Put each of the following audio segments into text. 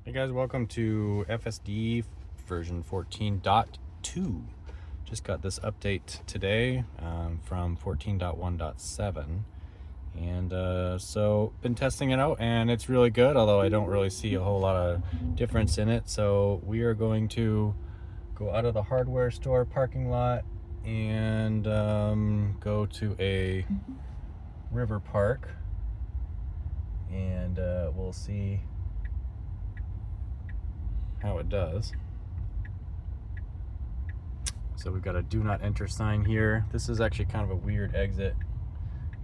Hey guys, welcome to FSD version 14.2. Just got this update today from 14.1.7. And so been testing it out and it's really good, although I don't really see a whole lot of difference in it. So we are going to go out of the hardware store parking lot and go to a river park, and we'll see how it does. So we've got a do not enter sign here. This is actually kind of a weird exit.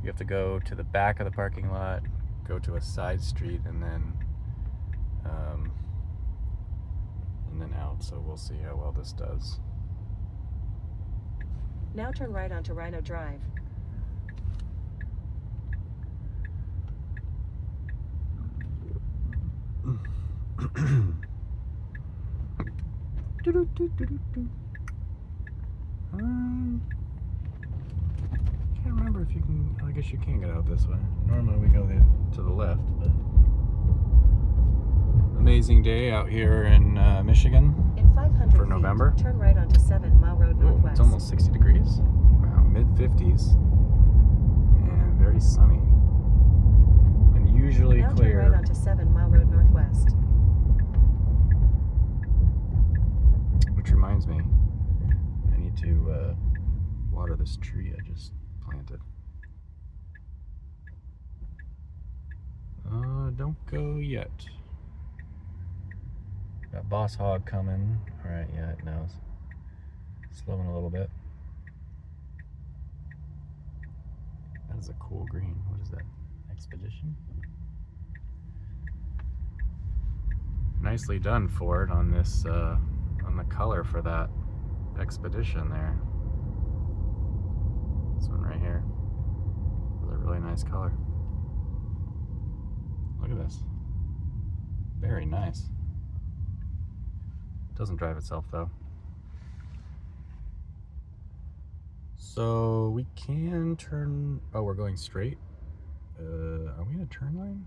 You have to go to the back of the parking lot, go to a side street, and then out. So we'll see how well this does. Now turn right onto Rhino Drive. Can't remember if you can. I guess you can get out this way. Normally we go to the left, but amazing day out here in Michigan In 500 for feet, November. turn right onto 7 Mile Road Ooh, Northwest. it's almost 60 degrees. Wow, mid 50s and very sunny. Unusually now clear. Turn right onto 7 Mile Road Northwest. Which reminds me, I need to water this tree I just planted. Don't go yet. Got Boss Hog coming. Alright, yeah, it knows. Slowing a little bit. That is a cool green. What is that? Expedition? Nicely done, Ford, on this, on the color for that Expedition there. This one right here. It's a really nice color. Look at this. Very nice. Doesn't drive itself though. So we can turn. Oh, we're going straight. Are we in a turn lane?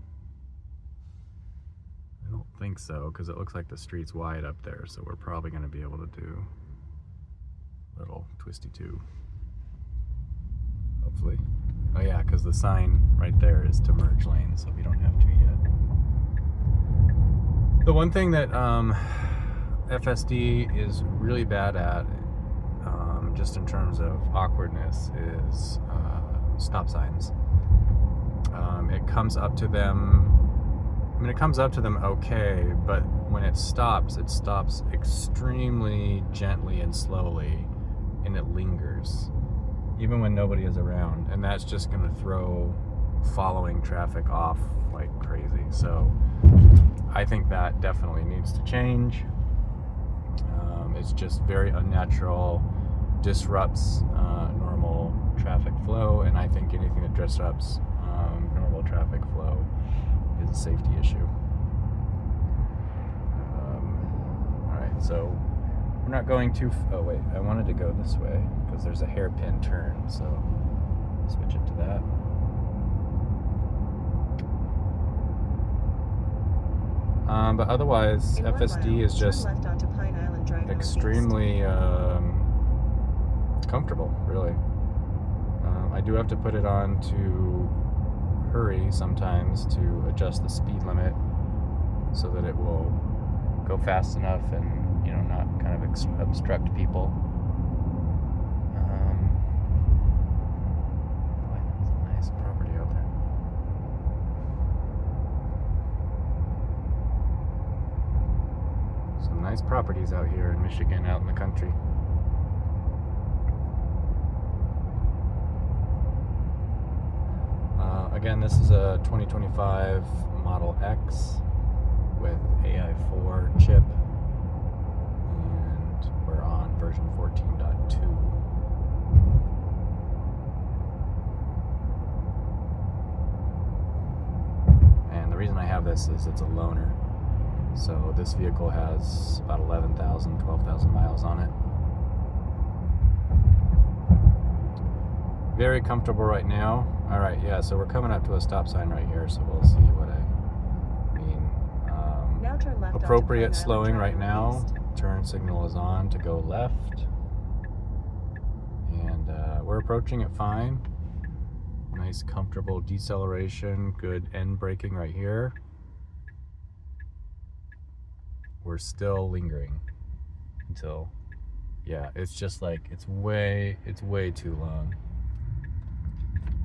I don't think so, because it looks like the street's wide up there, so we're probably going to be able to do a little twisty too. Hopefully. Oh yeah, because the sign right there is to merge lanes, so we don't have to yet. The one thing that FSD is really bad at, just in terms of awkwardness, is stop signs. It comes up to them. I mean, it comes up to them okay, but when it stops extremely gently and slowly, and it lingers, even when nobody is around, and that's just going to throw following traffic off like crazy. So I think that definitely needs to change. It's just very unnatural, disrupts normal traffic flow, and I think anything that disrupts normal traffic flow is a safety issue. Alright, so we're not going too. Oh wait, I wanted to go this way because there's a hairpin turn, so switch it to that. But otherwise, In 1 FSD mile, is just turn left onto Pine Island Drive extremely comfortable, really. I do have to put it on to hurry sometimes to adjust the speed limit so that it will go fast enough and, you know, not kind of obstruct people. Boy, that's a nice property out there. Some nice properties out here in Michigan, out in the country. Again, this is a 2025 Model X with AI4 chip, and we're on version 14.2. And the reason I have this is it's a loaner. So this vehicle has about 11,000, 12,000 miles on it. Very comfortable right now. All right, yeah, so we're coming up to a stop sign right here, so we'll see what I mean. Now turn left onto appropriate Pine slowing Island right Drive now. Northeast. Turn signal is on to go left. And we're approaching it fine. Nice comfortable deceleration, good end braking right here. We're still lingering until, yeah, it's just like, it's way too long.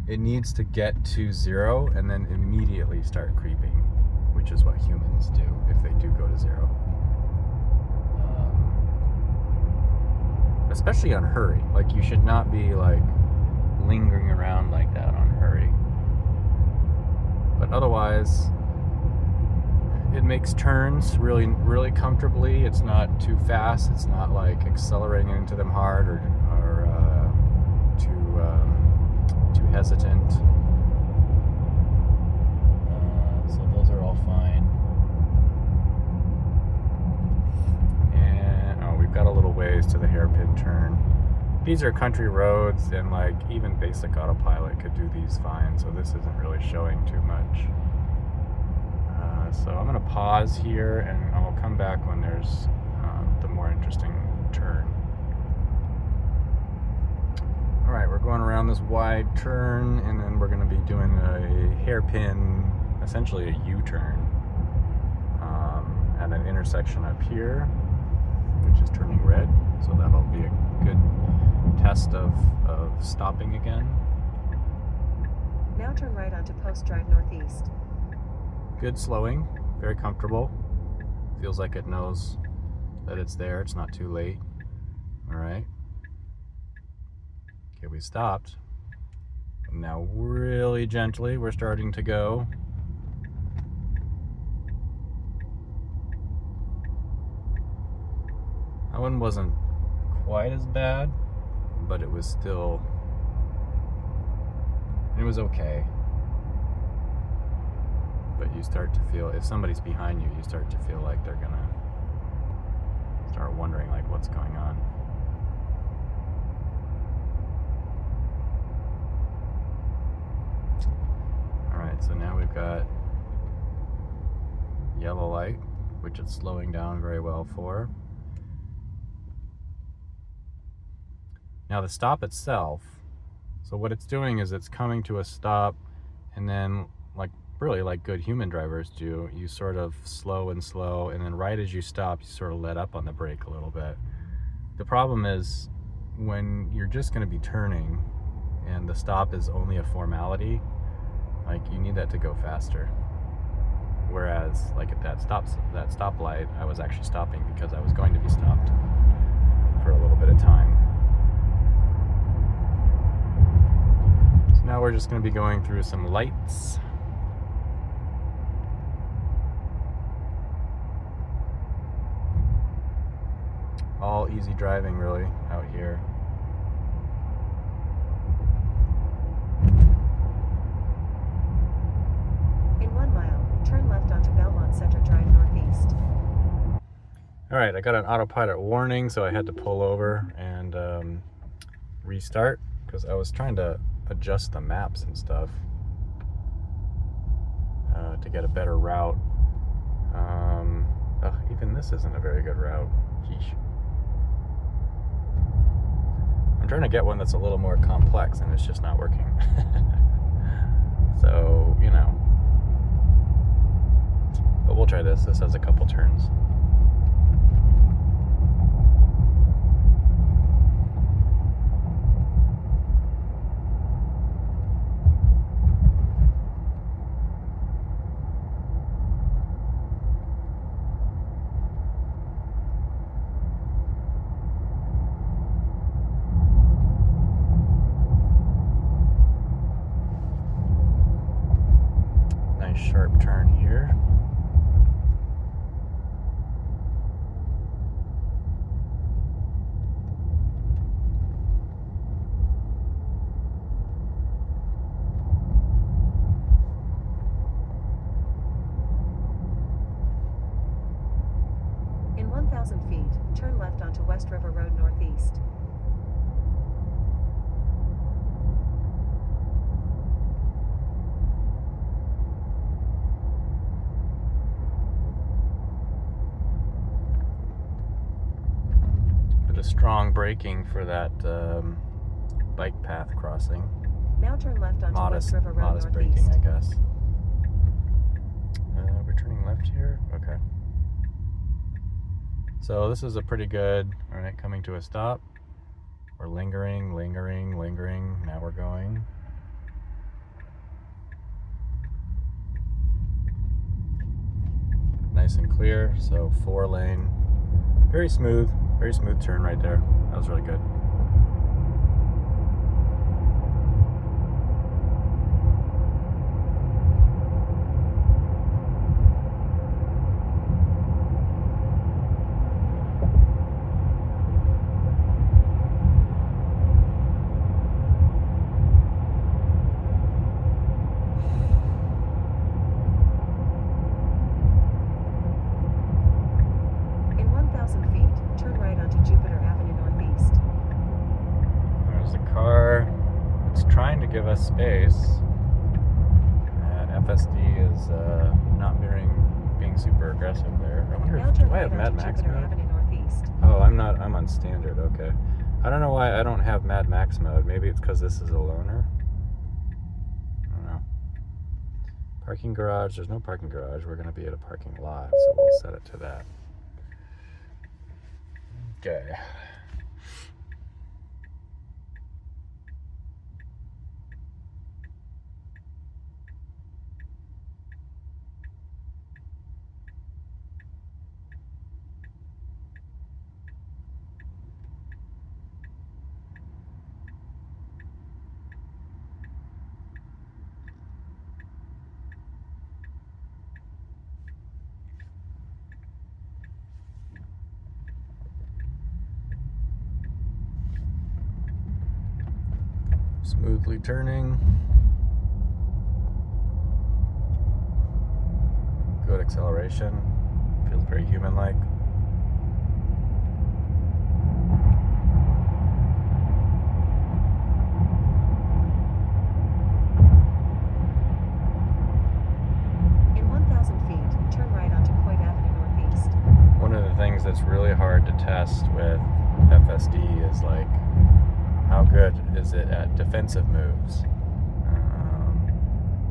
It needs to get to 0 and then immediately start creeping, which is what humans do if they do go to 0. Especially on hurry. Like, you should not be like lingering around like that on hurry. But otherwise, it makes turns really comfortably. It's not too fast. It's not like accelerating into them hard or too hesitant. So those are all fine. And we've got a little ways to the hairpin turn. These are country roads, and like even basic autopilot could do these fine. So this isn't really showing too much. So I'm going to pause here, and I'll come back when there's the more interesting turn. All right, we're going around this wide turn, and then we're going to be doing a hairpin, essentially a U-turn, at an intersection up here, which is turning red. So that'll be a good test of stopping again. Now turn right onto Post Drive Northeast. Good slowing, very comfortable. Feels like it knows that it's there, it's not too late. All right. Okay, we stopped. And now really gently, we're starting to go. That one wasn't quite as bad, but it was still, it was okay. But you start to feel, if somebody's behind you, you start to feel like they're gonna start wondering like what's going on. All right, so now we've got yellow light, which it's slowing down very well for. Now the stop itself, so what it's doing is it's coming to a stop, and then like really like good human drivers do, you sort of slow, and then right as you stop, you sort of let up on the brake a little bit. The problem is when you're just going to be turning and the stop is only a formality, like you need that to go faster. Whereas like at that stoplight, I was actually stopping because I was going to be stopped for a little bit of time. So now we're just going to be going through some lights. All easy driving really out here. In 1 mile, turn left onto Belmont Center Drive Northeast. All right, I got an autopilot warning, so I had to pull over and restart because I was trying to adjust the maps and stuff to get a better route. Even this isn't a very good route. Yeesh. I'm trying to get one that's a little more complex, and it's just not working. So, you know. But we'll try this. This has a couple turns. Sharp turn here. In 1,000 feet, turn left onto West River Road Northeast. strong braking for that bike path crossing. Now turn left onto West River Road Modest Northeast. braking, I guess. We're turning left here? Okay. So this is a pretty good, all right, coming to a stop. We're lingering. Now we're going. Nice and clear, so 4-lane. Very smooth turn right there. That was really good. In 1,000 feet, turn right onto Jupiter Avenue Northeast. There's a car. It's trying to give us space. FSD is not being super aggressive there. I wonder Now if, turn do I right have Mad onto Max Jupiter mode? Avenue Northeast. Oh, I'm on standard, okay. I don't know why I don't have Mad Max mode. Maybe it's because this is a loaner. I don't know. Parking garage, there's no parking garage. We're gonna be at a parking lot, so we'll set it to that. Okay. Smoothly turning. Good acceleration. Feels very human-like. In 1,000 feet, turn right onto Coit Avenue Northeast. One of the things that's really hard to test with FSD is like, how good is it at defensive moves?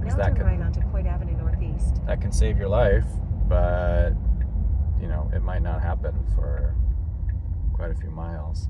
Now That turn right onto Coit Avenue Northeast. can save your life, but you know, it might not happen for quite a few miles.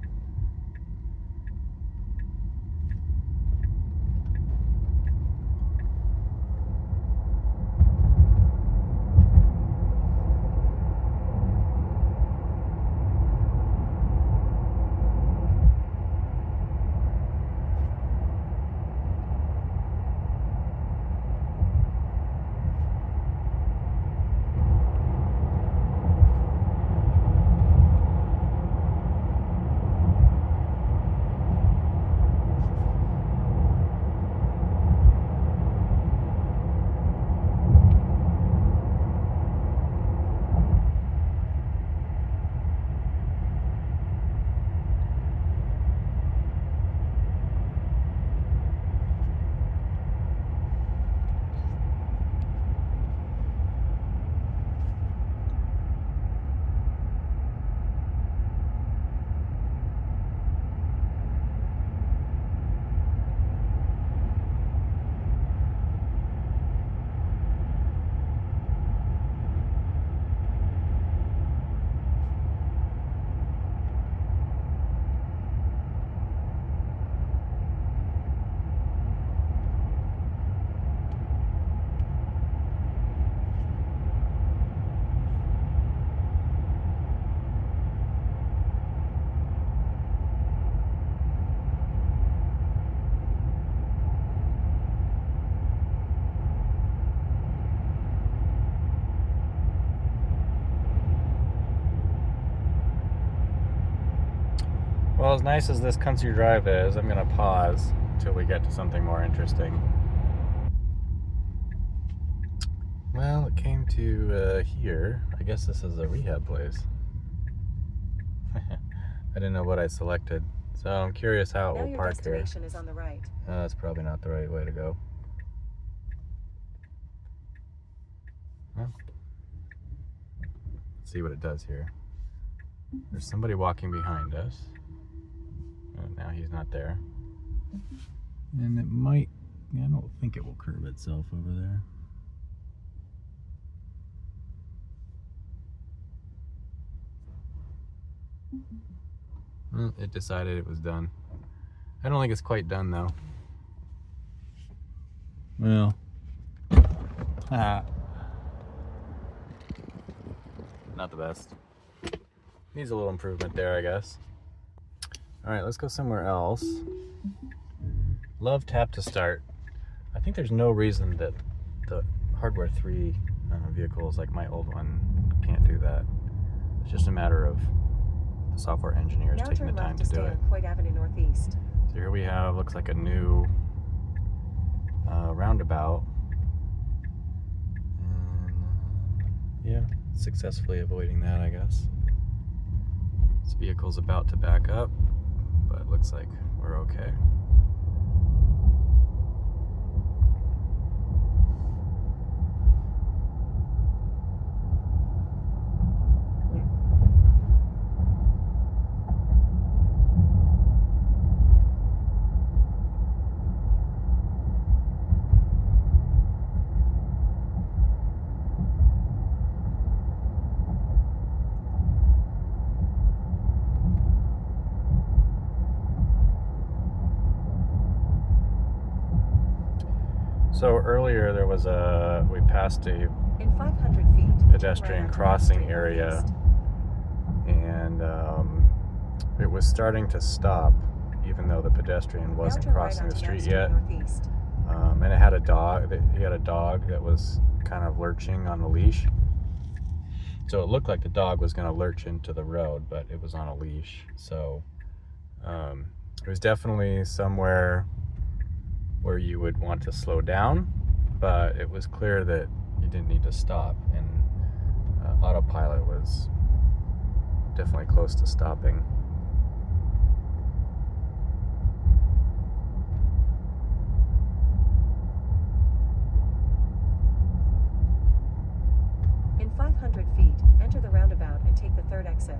Well, as nice as this country drive is, I'm going to pause until we get to something more interesting. Well, it came to here. I guess this is a rehab place. I didn't know what I selected, so I'm curious how it Now will your park here. destination is on the right. That's probably not the right way to go. Well, let's see what it does here. There's somebody walking behind us. And now he's not there. And it might, I don't think it will curve itself over there. It decided it was done. I don't think it's quite done though. Well, not the best. Needs a little improvement there, I guess. All right, let's go somewhere else. Love tap to start. I think there's no reason that the hardware 3 vehicles like my old one can't do that. It's just a matter of the software engineers now taking the turn time left to do stay it. on Coit Avenue Northeast. So here we have, looks like a new roundabout. And yeah, successfully avoiding that, I guess. This vehicle's about to back up, but it looks like we're okay. So earlier there was we passed a In 500 feet, pedestrian turn right crossing onto area, Pedestrian and it was starting to stop even though the pedestrian wasn't crossing the street yet. Northeast. And it had a dog. He had a dog that was kind of lurching on a leash. So it looked like the dog was going to lurch into the road, but it was on a leash. So it was definitely somewhere where you would want to slow down, but it was clear that you didn't need to stop, and Autopilot was definitely close to stopping. In 500 feet, enter the roundabout and take the third exit.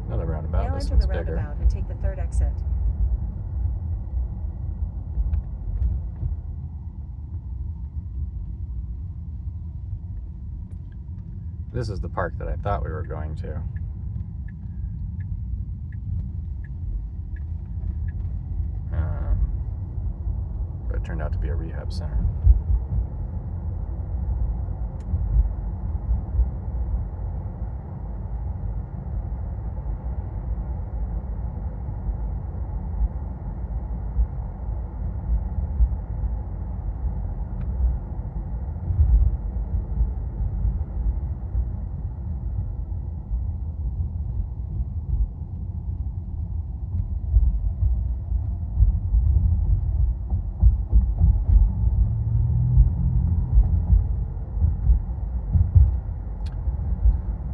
Another roundabout. Now This enter one's the bigger. roundabout and take the third exit. This is the park that I thought we were going to. But it turned out to be a rehab center.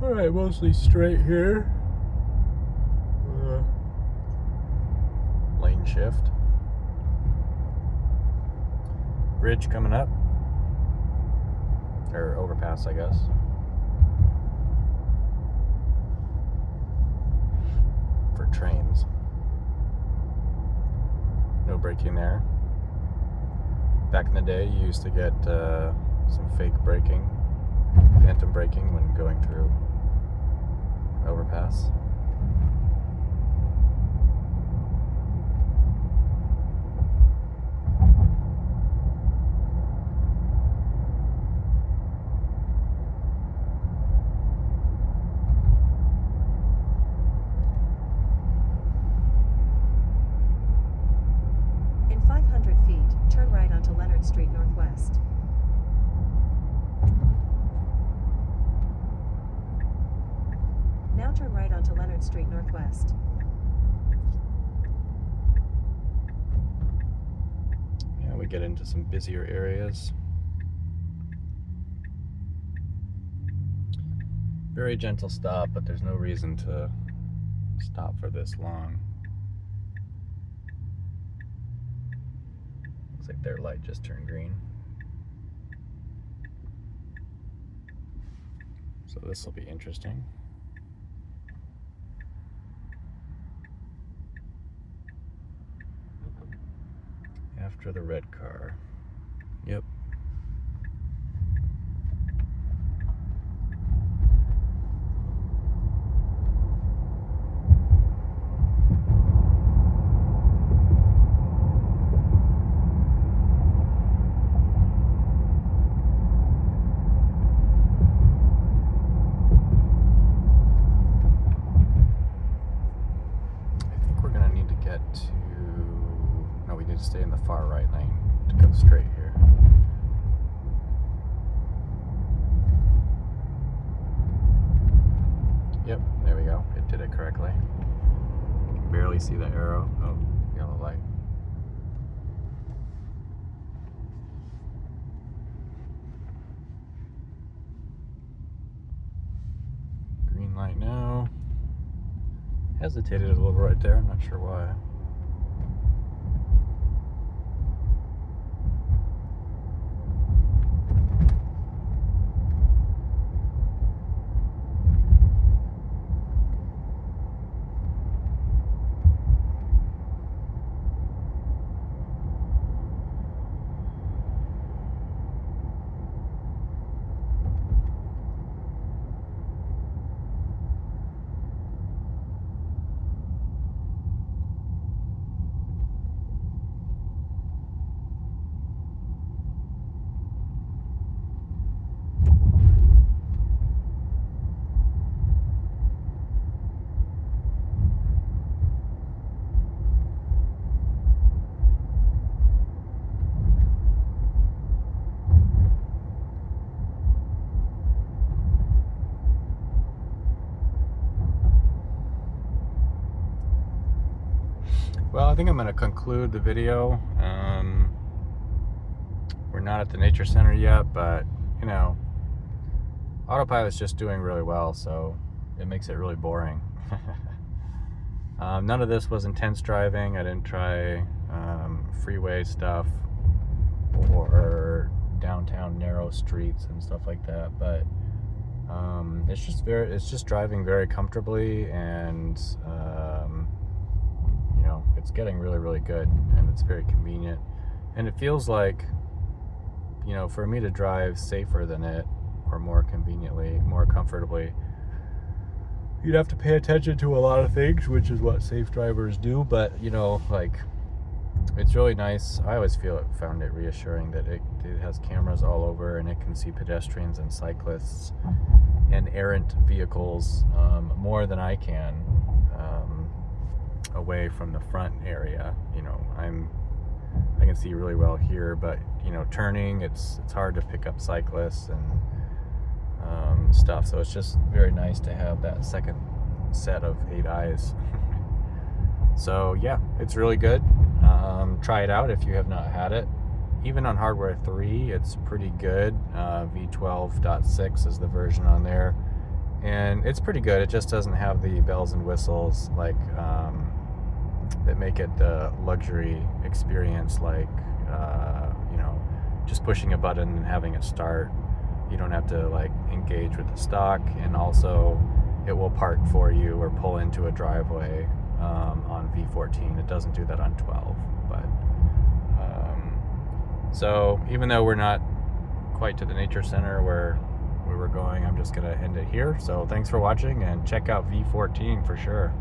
Alright, mostly straight here. Lane shift. Bridge coming up. Or overpass, I guess. For trains. No braking there. Back in the day, you used to get some fake braking, phantom braking when going through overpass. In 500 feet, turn right onto Leonard Street Northwest. Now turn right onto Leonard Street Northwest. Yeah, we get into some busier areas. Very gentle stop, but there's no reason to stop for this long. Looks like their light just turned green. So this will be interesting. After the red car. Yep. Stay in the far right lane to go straight here. Yep, there we go. It did it correctly. You can barely see the arrow. Oh, yellow light. Green light now. Hesitated a little right there. I'm not sure why. Well, I think I'm going to conclude the video. We're not at the nature center yet, but you know, Autopilot's just doing really well, so it makes it really boring. None of this was intense driving. I didn't try freeway stuff or downtown narrow streets and stuff like that, but it's just driving very comfortably, and you know, it's getting really, really good, and it's very convenient. And it feels like, you know, for me to drive safer than it, or more conveniently, more comfortably, you'd have to pay attention to a lot of things, which is what safe drivers do. But, you know, like, it's really nice. I always found it reassuring that it has cameras all over, and it can see pedestrians and cyclists and errant vehicles more than I can away from the front area. You know, I can see really well here, but you know, turning, it's hard to pick up cyclists and stuff. So it's just very nice to have that second set of 8 eyes. So yeah, it's really good. Try it out if you have not had it. Even on hardware 3, it's pretty good. v14.2 is the version on there, and it's pretty good. It just doesn't have the bells and whistles like that make it the luxury experience, like you know, just pushing a button and having it start. You don't have to like engage with the stock, and also it will park for you or pull into a driveway on v14. It doesn't do that on 12, but so even though we're not quite to the nature center where we were going, I'm just gonna end it here. So thanks for watching, and check out v14 for sure.